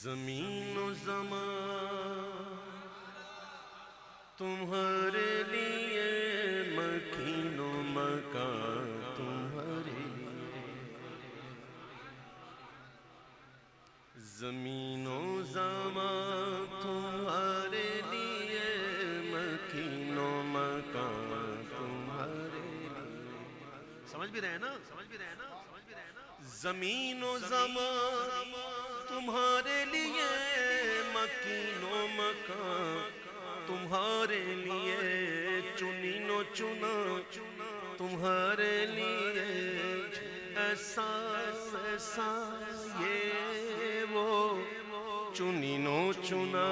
ज़मीन व ज़मान तुम्हारे लिए, मकीन व मकान तुम्हारे लिए। ज़मीन व ज़मान तुम्हारे लिए, मकीन व मकान तुम्हारे लिए। समझ भी रहे हैं ना? ज़मीन व ज़मान तुम्हारे लिए, मकीन व मकान तुम्हारे लिए। चुनी नो चुना तुम्हारे लिए, ऐसा ऐसा ये वो। चुनी नो चुना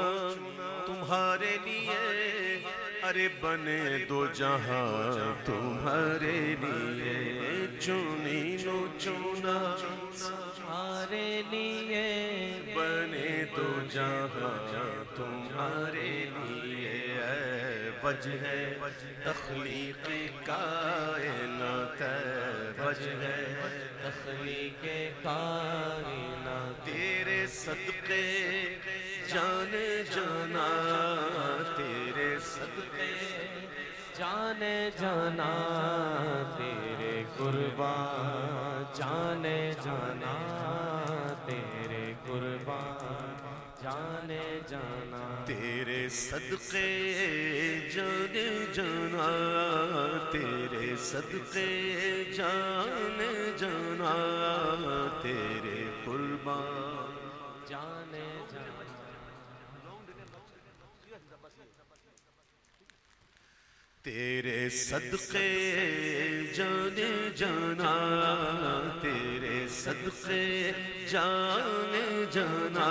तुम्हारे लिए, अरे बने दो जहां तुम्हारे लिए। चुनी नो चुना तुम्हारे लिए, बने दो जहां तुम्हारे लिए। वजह तख्लीक़ कायनात, वजह तख्लीक़ कायनात। तेरे सदक़े जाने जाना, तेरे सदक़े जाने जाना, तेरे कुर्बान जाने जाना, तेरे कुर्बान जाने जाना। तेरे सदक़े जाने जाना, तेरे सदक़े जाने जाना, तेरे कुर्बान जाने जाना। तेरे सदक़े जाने जाना, तेरे सदक़े जाने जाना,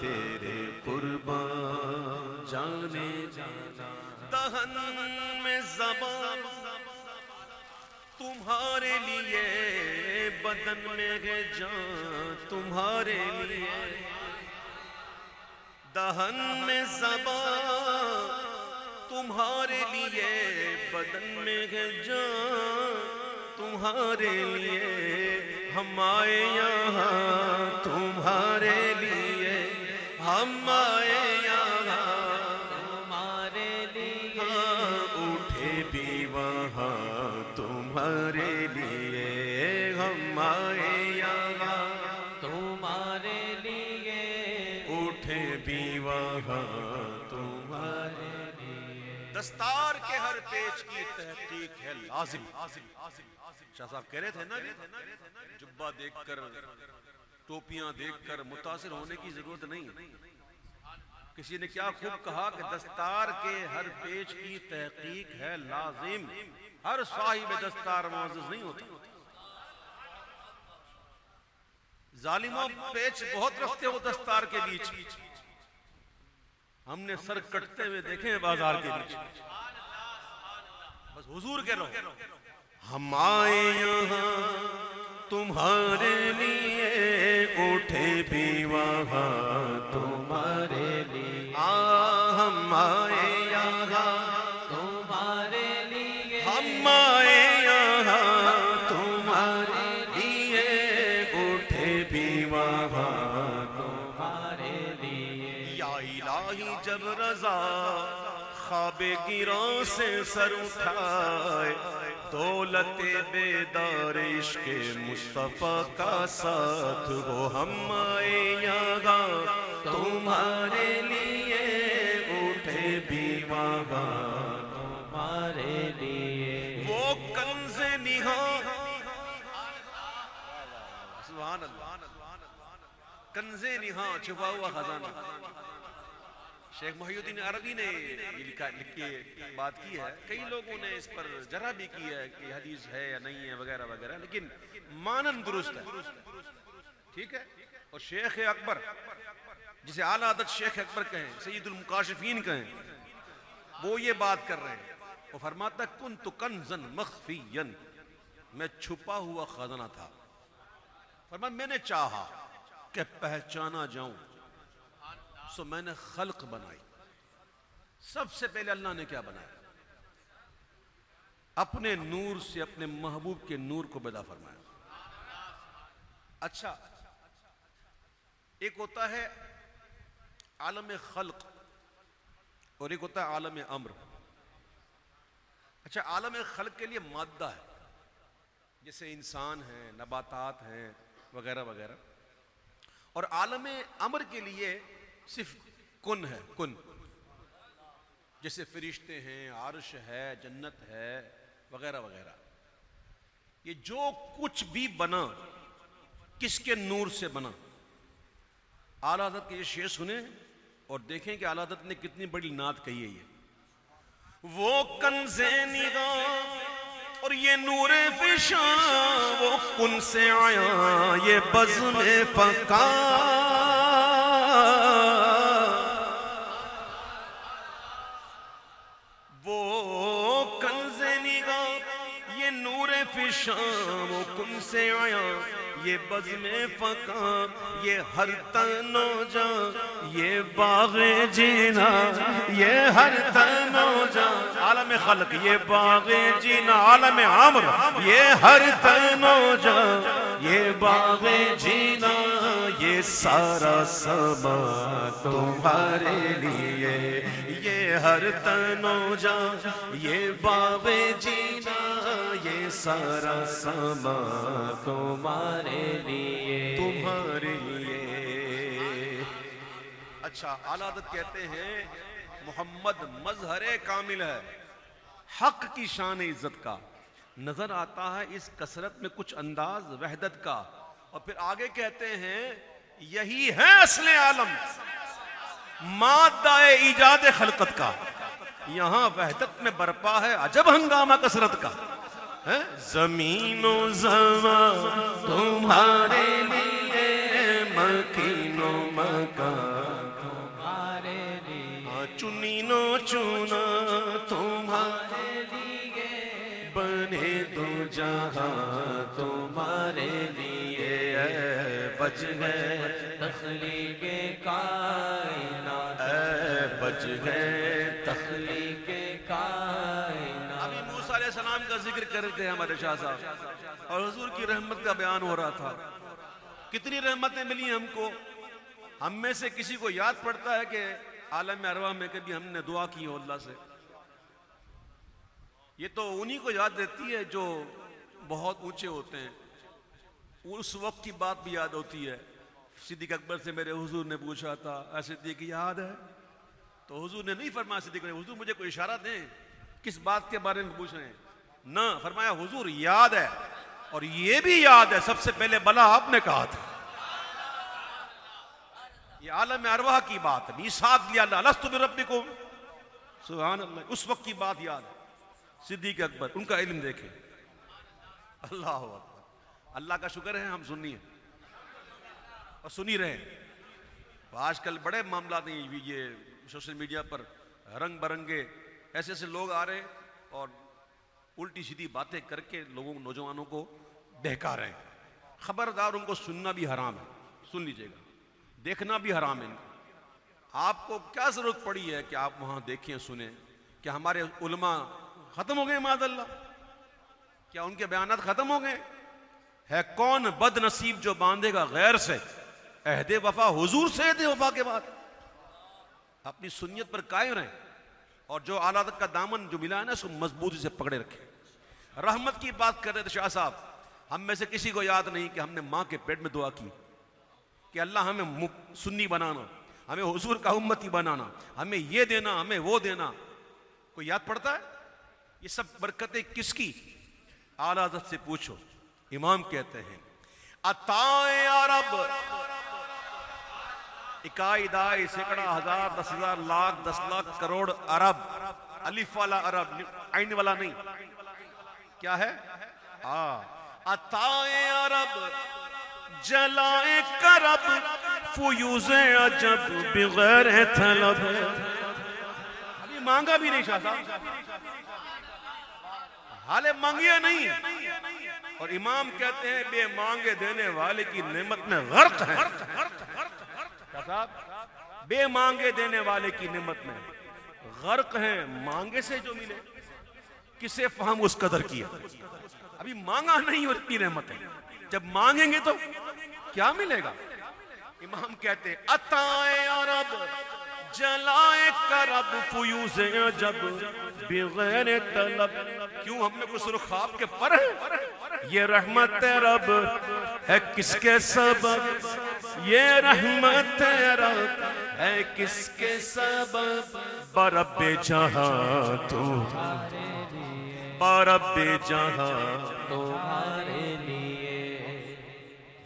तेरे कुर्बान जाने जाना। दहन में ज़बान तुम्हारे लिए, बदन में है जान तुम्हारे लिए। दहन में ज़बान तुम्हारे लिए, बदन में है जान तुम्हारे लिए। हम आए यहाँ तुम्हारे लिए, हम आए यहाँ तुम्हारे लिए। उठे भी वहाँ तुम्हारे लिए, हम आए यहाँ तुम्हारे लिए। उठे भी वहाँ तुम्हारे। दस्तार के हर पेच की तहकीक है लाजिम। शाह साहब कह रहे थे ना, जुब्बा देखकर टोपियां देखकर मुतासिर होने की जरूरत नहीं। किसी ने क्या खूब कहा कि दस्तार के हर पेच की तहकीक है लाजिम। हर साहिब दस्तार मुअज़्ज़ज़ नहीं होता। जालिमों पेच बहुत रखते हो दस्तार के बीच। हमने सर कटते हुए देखे हैं बाजार के बीच। बस हुजूर कह रहा हूं, हम आए यहाँ तुम्हारे लिए, उठे भी वहाँ तुम्हारे लिए। हम आए यहाँ तुम्हारे लिए, हम आए यहाँ तुम्हारे लिए। उठे भी वहाँ तुम्हारे लिए। या इलाही जब रज़ा ख्वाबे गिरों से सर उठाए, दौलते बेदार इश्क़े मुस्तफ़ा का साथ हो। हम आए यहाँ तुम्हारे लिए, उठे भी वहाँ तुम्हारे लिए। वो कंज़े निहा, सुभान अल्लाह, कंज़े निहा छुपा हुआ खजाना। शेख मोहिउद्दीन अरबी ने लिख के बात की है। कई लोगों ने इस पर जरा भी की है कि हदीस है या नहीं है वगैरह वगैरह, लेकिन मानन दुरुस्त है, ठीक है। और शेख अकबर, जिसे आला हज़रत शेख अकबर कहें, सय्यदुल मुकाशिफीन कहें, वो ये बात कर रहे हैं। वो फरमाता कुन्तु कंज़न मख्फियन, मैं छुपा हुआ खजाना था। फरमाया मैंने चाहा कि पहचाना जाऊं, सो मैंने खल्क बनाई। सबसे पहले अल्लाह ने क्या बनाया? अपने नूर से अपने महबूब के नूर को पैदा फरमाया। अच्छा, एक होता है आलम खल्क और एक होता है आलम अम्र। अच्छा, आलम खल्क के लिए मादा है, जैसे इंसान है, नबातात हैं वगैरह वगैरह, और आलम अम्र के लिए सिर्फ कुन है, कुन, जैसे फरिश्ते हैं, आर्श है, जन्नत है वगैरह वगैरह। ये जो कुछ भी बना किसके नूर से बना? आला हज़रत के ये शेर सुने और देखें कि आला हज़रत ने कितनी बड़ी नात कही है। ये वो कंज़े निगाह और ये नूरे फिशा, वो कुन से आया ये बज़्म फ़क़ा, वो कंज़े निगाह ये नूरे फिशा, वो कुन से आया ये बज़्म फ़क़ा, ये हर तनो जा ये बाग़े जीना, ये हर तनो जा आलम खल्क, ये बाग़े जीना आलम अम्र, ये हर तनो जा ये बाग़े जीना, ये सारा समा तुम्हारे लिए, ये हर तनो जा ये बाग़े जीना, ये सारा समा तुम्हारे लिए, तुम्हारे लिए। अच्छा, आला हज़रत कहते हैं मोहम्मद मज़हरे कामिल है, हक की शान इज्जत का, नजर आता है इस कसरत में कुछ अंदाज वहदत का। और फिर आगे कहते हैं यही है असले आलम, मादाए इजाद खलकत का, यहां वहदत में बरपा है अजब हंगामा कसरत का। है जमीनो ज़मा तुम्हारे लिए, मकीनो मकान तुम्हारे लिए, चुनीनो चुना तुम्हारे लिए, बने दो जहां तुम्हारे लिए, बच गए तख्लीक़े कायनात, बच गए तख्लीक़े कायनात। अभी मूसा अलैहिस्सलाम का जिक्र कर रहे थे हमारे शाह साहब, और हुजूर की रहमत का बयान हो रहा था। कितनी रहमतें मिली हमको। हम में से किसी को याद पड़ता है कि आलम अरवाह में कभी हमने दुआ की हो अल्लाह से? ये तो उन्हीं को याद रहती है जो बहुत ऊंचे होते हैं, उस वक्त की बात भी याद होती है। सिद्दीक़ अकबर से मेरे हुजूर ने पूछा था, सिद्दीक़ याद है? तो हुजूर ने नहीं फरमाया सिद्दीक़ ने, हुजूर मुझे कोई इशारा दें किस बात के बारे में पूछ रहे हैं ना, फरमाया हुजूर याद है, और ये भी याद है सबसे पहले भला आपने कहा था। ये आलम अरवाह की बात है, मीसाक लिया अलस्तु बिरब्बिकुम, सुभान अल्लाह, उस वक्त की बात याद है। सिद्दीक़ अकबर, उनका इल्म देखें, अल्लाह अकबर। अल्लाह का शुक्र है हम सुन्नी हैं और सुनी रहे। तो आजकल बड़े मामला नहीं, ये सोशल मीडिया पर रंग बरंगे ऐसे ऐसे लोग आ रहे और उल्टी सीधी बातें करके लोगों नौजवानों को बहका रहे हैं। खबरदार, उनको सुनना भी हराम है, सुन लीजिएगा, देखना भी हराम है। आपको क्या जरूरत पड़ी है कि आप वहां देखें सुने? क्या हमारे उलमा खत्म हो गए माज़अल्लाह? क्या उनके बयानात खत्म हो गए? है कौन बदनसीब जो बांधेगा गैर से अहदे वफा हुजूर से अहदे वफा के बाद? अपनी सुन्नियत पर कायम रहें, और जो आला हज़रत का दामन जो मिला है ना, उसको मजबूती से पकड़े रखें। रहमत की बात कर रहे थे शाह साहब, हम में से किसी को याद नहीं कि हमने माँ के पेट में दुआ की कि अल्लाह हमें सुन्नी बनाना, हमें हुजूर का उम्मती बनाना, हमें ये देना, हमें वो देना। कोई याद पड़ता है? ये सब बरकतें किसकी? आला हज़रत से पूछो। इमाम कहते हैं अताए अरब, इकाई दाई सैकड़ा हजार 10,000 लाख 10 लाख करोड़ अरब, अलिफ वाला अरब, आइन वाला नहीं। क्या है? अताए अरब जलाए करब, फुयूज़े अजब बिगैर तलब। अभी मांगा भी नहीं शाह साहब, हाले मांगिया नहीं। और इमाम कहते हैं बे मांगे देने वाले की नेमत में गर्क है। साहब, बे मांगे देने वाले की नेमत में गर्क है। मांगे से जो मिले किसे फहम उस कदर किया। अभी मांगा नहीं और इतनी नेमत है, जब मांगेंगे तो क्या मिलेगा? इमाम कहते हैं अताए अरब जलाए करब फयूज़े अजब बिगैर तलब। क्यों हमने कुछ सुर ख्वाब के पर ये रहमत रब है किसके सबब, ये रहमत रब है किसके सबब। बरब्बे जहां तू बरब्बे जहां तुम्हारे लिए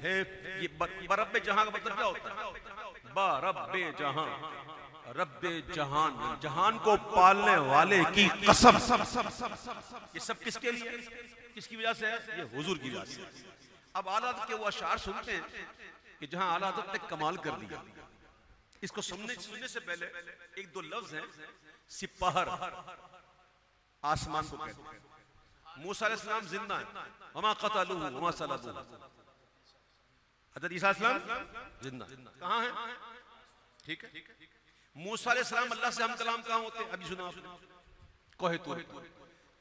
है। ये बरब्बे जहां का मतलब क्या होता है? बरब्बे जहां, रब्बे जहान, जहान को पालने वाले की कसम। ये सब किसके लिए, किसकी वजह से है? ये हुजूर की वजह से। अब आला हज़रत के वो अशार सुनते हैं कि जहां आला हज़रत ने कमाल कर दिया। इसको सुनने से पहले एक दो लफ्ज हैं। सिपहर आसमान को कहते हैं। मूसा अलैहिस्सलाम जिंदा है, वमा क़तलूहु वमा सलबूहु। हज़रत ईसा अलैहिस्सलाम जिंदा कहां है? ठीक है। मूसा अलैहिस्सलाम अल्लाह से हम कलाम कहां होते हैं? अभी सुना आपने, कोहे तूर।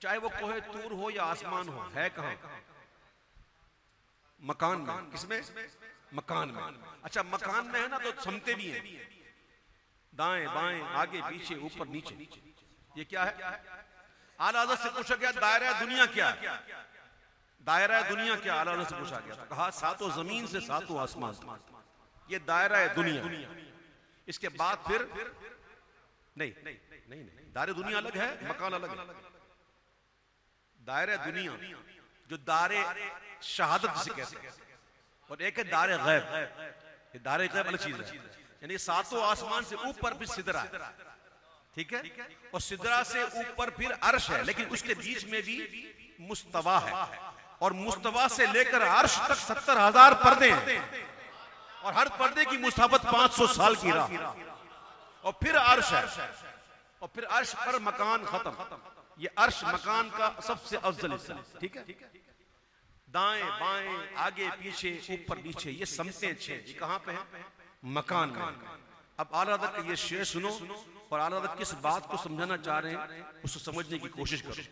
चाहे वो कोहे तूर हो या आसमान हो, है कहां? मकान में। किसमें? मकान में। अच्छा, मकान में है ना तो समते भी हैं, दाएं बाएं आगे पीछे ऊपर नीचे। ये क्या है? आला हज़रत से पूछा गया दायरा दुनिया क्या है? दायरा दुनिया क्या? आला हज़रत से पूछा गया, कहा सातों जमीन से सातों आसमान, ये दायरा है दुनिया। इसके बाद फिर नहीं, दायरा दुनिया अलग है, मकान अलग है। दायरा दुनिया जो दायरे शहादत से कहते हैं, और एक है दायरे गैब। ये दायरे गैब अलग चीज है, यानी सातों आसमान से ऊपर फिर सिदरा है, ठीक है, और सिदरा से ऊपर फिर अर्श है, लेकिन उसके बीच में भी मुस्तवा है, और मुस्तवा से लेकर अर्श तक 70,000 पर्दे हैं, और हर पर्दे की मुसाफत 500 साल की राह, और फिर अर्श है, और फिर अर्श पर मकान खत्म। ये अर्श मकान का सबसे अफजल हिस्सा, ठीक है। दाएं बाएं आगे पीछे ऊपर नीचे ये समते छे, ये कहां पे है? मकान में। अब आला हज़रत का ये शेर सुनो, और आला हज़रत किस बात को समझाना चाह रहे हैं उसको समझने की कोशिश करो।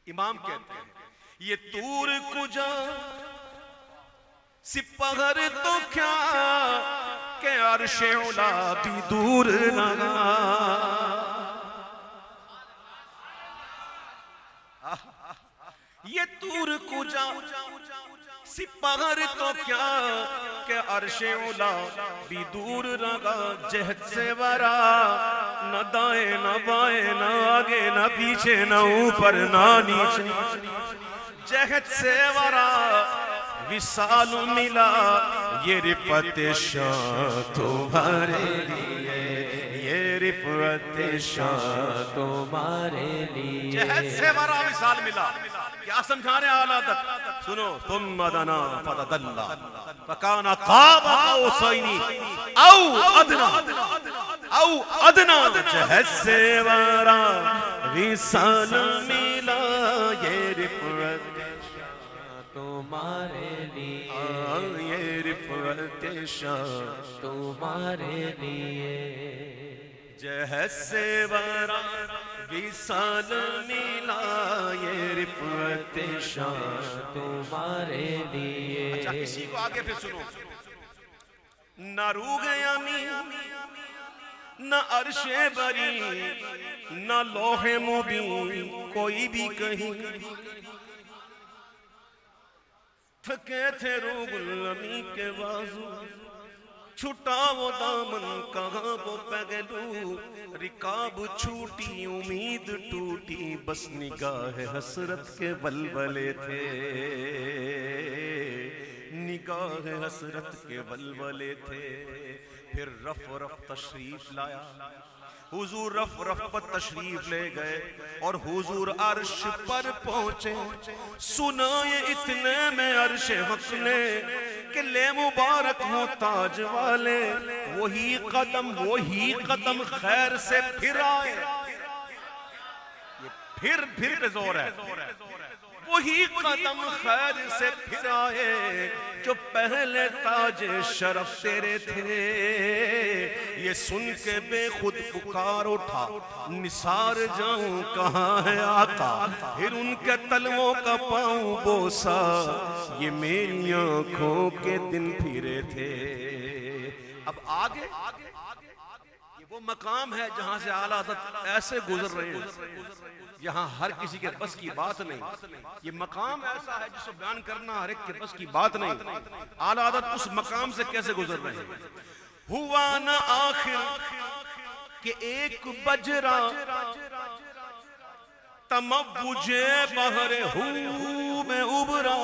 इमाम कहते हैं ये तूर कुजा सिपहर तो क्या के अर्शे उला भी दूर लगा। ये तूर कुजा सिपहर तो क्या के अर्शे उला भी दूर लगा। जहद से वरा न दाएं न बाएं न आगे न पीछे न ऊपर न नीचे। जहद से वरा विसाल मिला ये रिफत शाह तुम्हारे लिए, ये रिफत शाह तुम्हारे लिए। जहद से वरा विसाल मिला, क्या समझा रहे आला हज़रत? सुनो, तुम मदना फतदल्ला फकाना क़ाब क़ौसैनी औ अदना। जहद से वरा विसाल मिला ये रिफत तुम्हारे लिए, ये रिफत शाह तुम्हारे लिए। जहद से वरा विसाल मिला ये रिफत शाह तुम्हारे लिए। अच्छा, किसी को आगे फिर सुनो। न रूग यमी न अर्शे बरी न लोहे मुबी कोई भी कहीं। थके थे रूगुलमी के बाजू छुटा वो दामन कहाँ वो पगलू। रिकाब छूटी उम्मीद टूटी बस निगाह हसरत के बलबले थे, निगाह हसरत के बलबले थे। फिर रफ रफ तशरीफ लाया हुजूर, रफ रफ पर तशरीफ ले गए और हुजूर अर्श पर पहुंचे। सुनाए इतने में अर्श हक ने कि ले मुबारक हो ताज वाले। वही कदम खैर से फिर आए। ये फिर पे जोर है। वही कदम खैर से फिर आए जो पहले ताज शरफ तेरे थे। ये सुन के बेखुद पुकार उठा, निसार जाऊं कहाँ है आका। फिर उनके तलवों का पाऊं बोसा, ये मेरी आंखों के दिन फिरे थे। अब आगे ये वो मकाम है जहां से आला हज़रत ऐसे गुजर रहे हैं, यहाँ हर किसी के बस की बात नहीं। ये मकाम ऐसा है जिसको बयान करना हर एक के बस की बात नहीं। आला हज़रत उस मकाम से कैसे गुजर रहे हैं। हुआ न आखिर के एक बजरा तमव्वुजे बहरे हू में उबरा।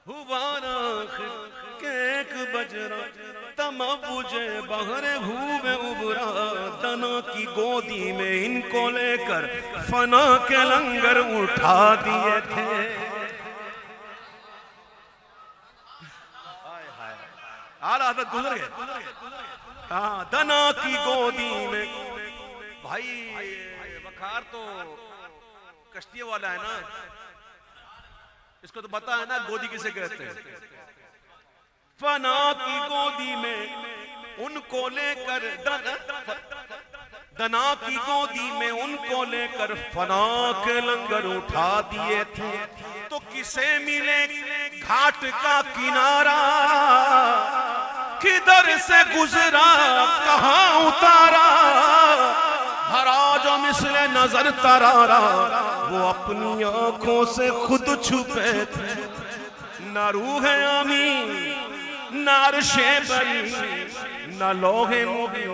हुआ न आखिर के एक बजरा तमव्वुजे बहरे हू में उबरा। दना की गोदी में इनको लेकर फना के लंगर उठा दिए थे। आला हज़रत गुजर गए। हाँ, दना की गोदी में। भाई वखार तो कश्ती वाला है ना, इसको तो पता है ना गोदी किसे कहते हैं। फना की गोदी में उनको लेकर दना की गोदी में उनको लेकर फना के लंगर उठा दिए थे। तो किसे मिले घाट का किनारा, किधर से गुजरा कहां उतारा। भरा जो मिसले नजर तरारा, वो अपनी आंखों से खुद छुपे थे। न रूह आमी न अर्शे बरी न लोहे मुबीन,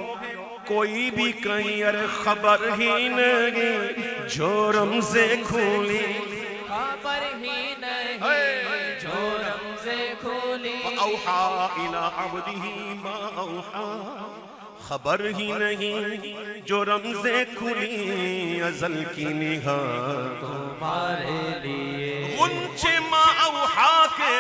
कोई भी कहीं अरे खबर ही नहीं जो रमज़े खुली। खबर ही नहीं जो रमज़े खुली। औहा इला अब्दिही मा औहा, खबर ही नहीं जो रमज़े खुली अज़ल की निगाह तुम्हारे लिए। गुंचे मा औहा के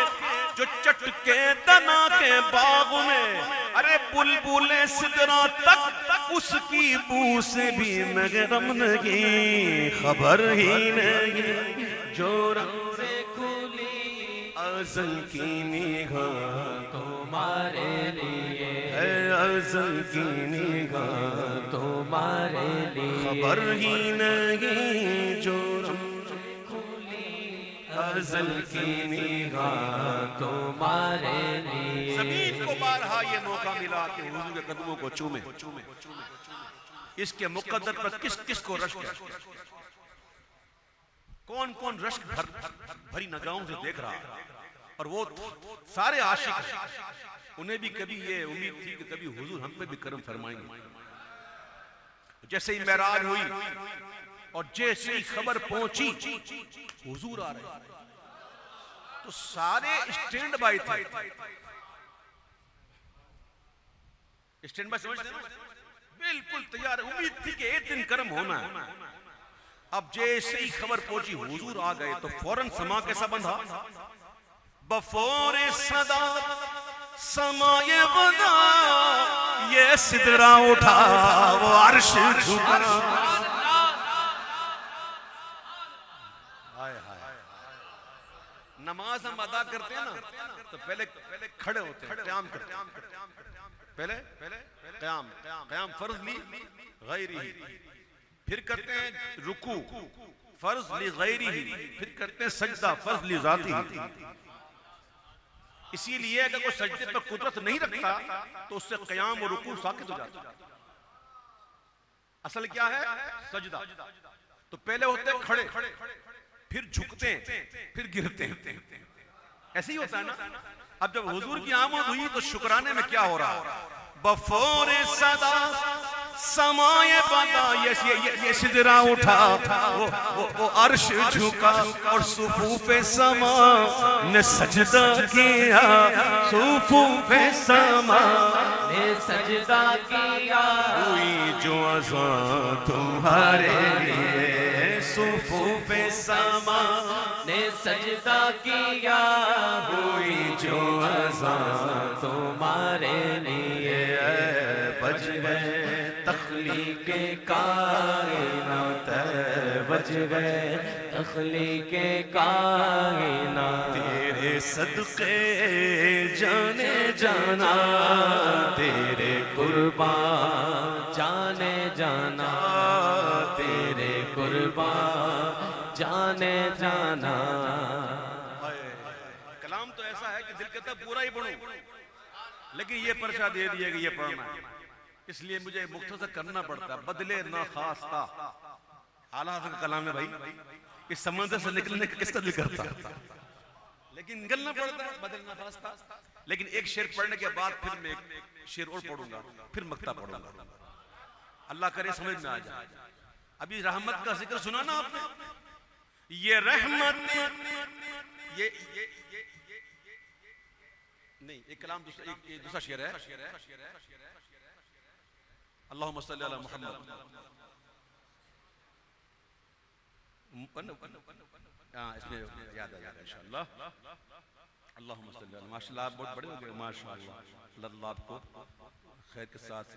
जो चटके दना के बाग में, अरे बुलबुले सिदरा तक उसकी बू से भी मगरम नहीं। खबर ही नहीं जो रमज़े खुली अज़ल की निगाह तुम्हारे लिए। अज़ल की निगाह तुम्हारे लिए। खबर ही नहीं जो अज़ल की निगाह तुम्हारे लिए। ज़मीन को बारहा ये मौका मिला कि हुज़ूर के कदमों को चूमे। इसके मुक़द्दर पर किस किस को रश्क है, कौन कौन रश्क भरी नगाहों से देख रहा है। और वो सारे आशिक हैं, उन्हें भी कभी ये उम्मीद थी कि कभी हुजूर हम पे भी करम फरमाएंगे। जैसे ही मेराज हुई और जैसे ही खबर पहुंची हुजूर आ रहे, तो सारे स्टैंड बाय थे। स्टैंड बाय समझते हैं, बिल्कुल तैयार, उम्मीद थी कि एक दिन कर्म होना है। अब जैसे ही खबर पहुंची हुजूर आ गए तो फौरन समा कैसा बंधा। बफोरे सदा समाये बदा, ये सिदरा उठा वो अर्श झुका। नमाज हम अदा करते हैं ना, तो पहले खड़े होते हैं, क़याम करते हैं। पहले क़याम फर्ज ली गैरी, फिर करते हैं रुकू फर्ज ली गैरी, फिर करते हैं सजदा फर्ज ली ज़ाती। इसीलिए अगर कोई सजदे पर कुदरत नहीं रखता तो उससे क़याम और रुकू साकित हो जाता। असल क्या है सजदा। तो पहले होते हैं खड़े, फिर झुकते हैं, फिर गिरते हैं। ऐसे ही होता है ना। अब जब हुजूर की आमद हुई तो शुक्राने में क्या हो रहा। बफोरे सदा समाये बदा, ये सिदरा उठा वो अर्श झुका और सुफूफे समा ने सजदा किया। सुफूफे समा ने सजदा किया। हुई जो अज़ा तुम्हारे लिए। सुफूफे समा ने सजदा किया। हुई जो अज़ा तुम्हारे लिए। बज गए तख्लीके कायनात, बज गए तख्लीके कायनात। तेरे सदक़े जाने जाना, तेरे कुर्बान जाने जाना, तेरे कुर्बान जाने जाना। कलाम तो ऐसा है कि दिल कहता पूरा ही पढ़ूं। लेकिन ये पर्चा दे दिया कि ये पढ़ना है, इसलिए मुझे मुख्तसर करना पड़ता है। बदले ना खास्ता आला हज़रत का कलाम है भाई, इस समंदर से निकलने का किसका दिल करता, लेकिन निकलना पड़ता है, बदले ना खास्ता। लेकिन एक शेर पढ़ने के बाद फिर मैं एक शेर और पढ़ूंगा, फिर मक्ता पढ़ूंगा, अल्लाह करे समझ में आ जाए। अभी रहमत का जिक्र सुना ना आपने, ये रहमत ये नहीं, एक कलाम दूसरा, एक दूसरा शेर है, अल्लाहुम्मा सल्ली अला मुहम्मद, इसमें याद आ जाएगा इंशाअल्लाह। अल्लाहुम्मा सल्ली अला, माशाअल्लाह आप बहुत बड़े हो गए माशाअल्लाह। अल्लाह आपको खैर के साथ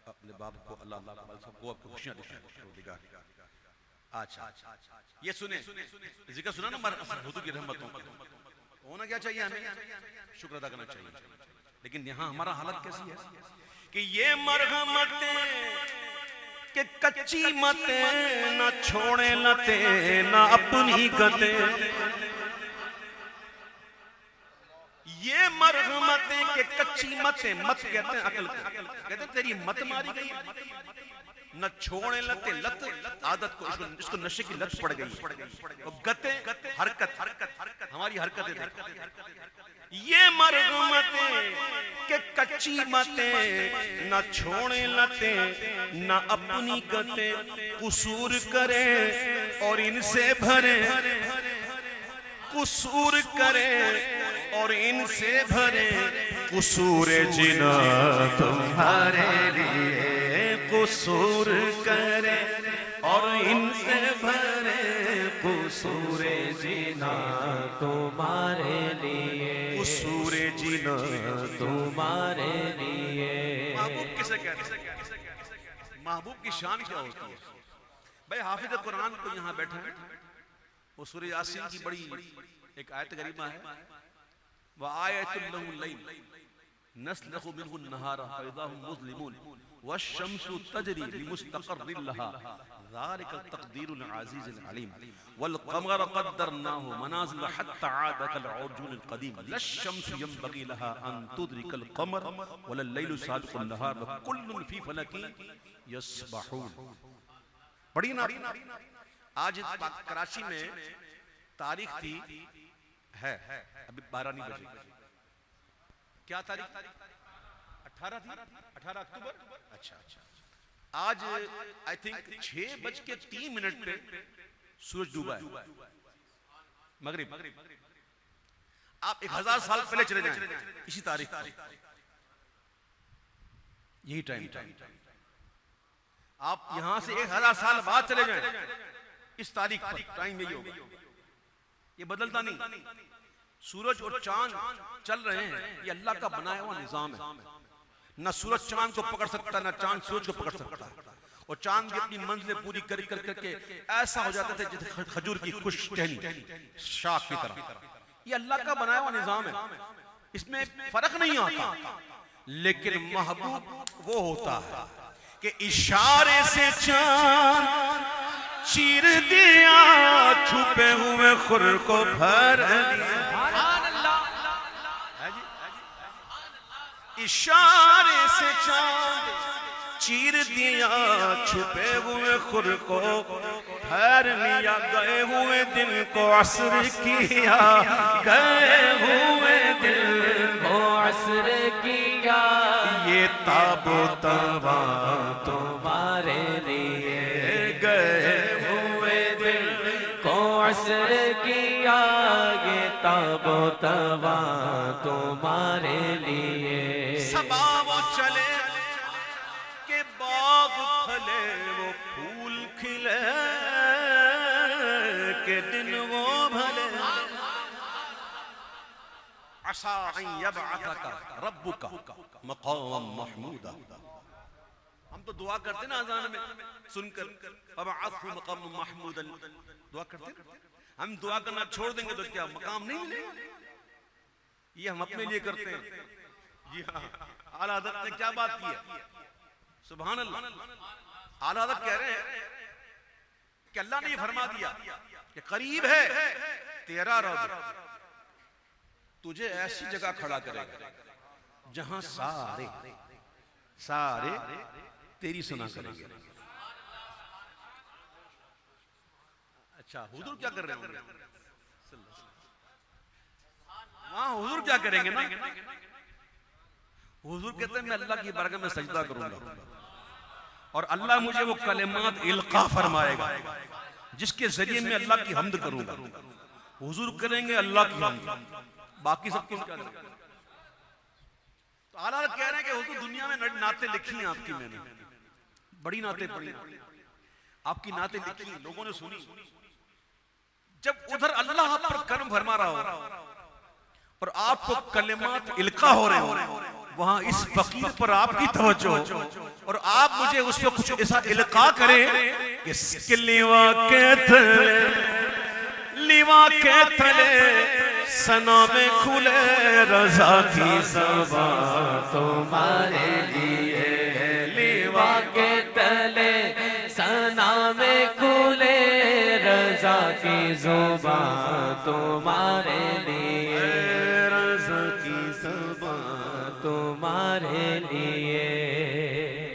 अपने बाप को अल्लाह सबको आपको खुशियां दिखाए। अच्छा ये सुने, जिक्र सुना ना हुजूर की रहमतों का, होना क्या चाहिए, हमें शुक्र अदा करना चाहिए। लेकिन यहाँ हमारा हालत कैसी है कि ये मरहमतें कि कच्ची मतें ना छोड़े लते ना अपनी गते, ये मरहमतें के कच्ची मतें, मत कहते हैं अकल को, कहते हैं तेरी मत मारी गई, न छोड़े लते, लत आदत को, इसको नशे की लत पड़ गई, और गते हरकत, हमारी हरकतें देखो। ये मरहमतें के कच्ची मतें न छोड़े लते न अपनी गते, कुसूर करे और इनसे भरे, कुसूर करे और इनसे भरे, कुसूर जिना तुम्हारे लिए, कुसूर करे और इनसे भरे, कुसूर जिना तुम्हारे लिए, कुसूर जिना तुम्हारे लिए। महबूब किसे कहते हैं, महबूब की शान क्या होती है भाई? हाफिज कुरान को यहाँ बैठा है, वो सूरह यासीन की बड़ी एक आयत करीमा है, व आयतुल लहुल लैल नस्लखु मिनहु अन्नहारा फइज़ा हुम मुज़लिमून वश्शम्सु तजरी लिमुस्तक़र्रिन लहा ज़ालिका तक़दीरुल अज़ीज़िल अलीम वल क़मरा क़द्दरनाहु मनाज़िल हत्ता आदा कल उर्जुनिल क़दीम लश्शम्सु यंबग़ी लहा अन तुदरिकल क़मर वलल लैलु साबिक़ुन नहार व कुल्लुन फ़ी फ़लकिन यस्बहून। पढ़ी ना, आज कराची में तारीख थी है अभी 12 नहीं बजे, क्या तारीख 18 थी, 18 अक्टूबर। अच्छा आज आई थिंक 6:03 पे सूरज डूबा है मगरिब। आप 1000 साल पहले चले जाएं इसी तारीख पर, यही टाइम, आप यहां से 1000 साल बाद चले जाएं इस तारीख पर, टाइम यही होगा, ये बदलता नहीं। सूरज और चांद चल रहे हैं, ये अल्लाह का बनाया हुआ निजाम है, न सूरज चांद को पकड़ सकता न चांद सूरज को पकड़ सकता है। और चांद की अपनी मंजिलें पूरी कर करके ऐसा हो जाता था जैसे खजूर की खुश टहनी शाख की तरह। ये अल्लाह का बनाया हुआ निजाम है, इसमें फर्क नहीं आता। लेकिन महबूब वो होता है कि इशारे से चांद चीर दिया, छुपे हुए खुर को भर दिया, इशारे से चांद चीर दिया, छुपे हुए खुर को भर लिया, गए हुए दिन को असर किया, गए हुए दिन को असर किया, ये ताबो तवा तुम्हारे लिए, गए हुए दिन को असर किया, ये ताबो तवा तुम्हारे लिए। सबा वो चले के बाग फले, वो फूल खिले के दिन वो भले, असा अन यबअसका रब्बुका मक़ाम महमूदा। हम तो दुआ करते ना अज़ान में सुनकर, वबअसहु मक़ाम महमूदा, दुआ करते। हम दुआ करना छोड़ देंगे तो क्या मकाम नहीं मिलेगा? ये हम अपने लिए करते हैं। जी हाँ, आला हज़रत ने क्या बात की है, सुभान अल्लाह। आला हज़रत कह रहे हैं कि अल्लाह ने ये फरमा दिया कि करीब है तेरा रब तुझे ऐसी जगह खड़ा करेगा जहां सारे सारे तेरी सुना करेंगे। अच्छा, हुजूर क्या कर रहे होंगे वहां? हुजूर क्या करेंगे ना, हुजूर कहते हैं मैं अल्लाह की बारगाह में सजदा करूंगा और अल्लाह मुझे वो कलिमात इल्का फरमाएगा जिसके जरिए मैं अल्लाह की हम्द करूंगा। हुजूर करेंगे अल्लाह की हम्द, बाकी सब कुछ करेंगे। तो आला कह रहे हैं कि हुजूर दुनिया में नाते लिखी हैं आपकी, मैंने बड़ी नाते पढ़ी, आपकी नाते लिखी, लोगों ने सुनी। जब उधर अल्लाह पर कर्म फरमा रहा हो और आपको कलिमात इल्का हो रहे हो, वहां इस फकीर पर आपकी तवज्जो और आप मुझे उस पर कुछ ऐसा इल्का करें कि लीवा के तले सना में खुले रजा की ज़बान तुम्हारे लिए, लीवा के तले सना में खुले रजा की ज़ुबान तुम्हारे लिए, रजा की ज़बान तुम्हारे लिए।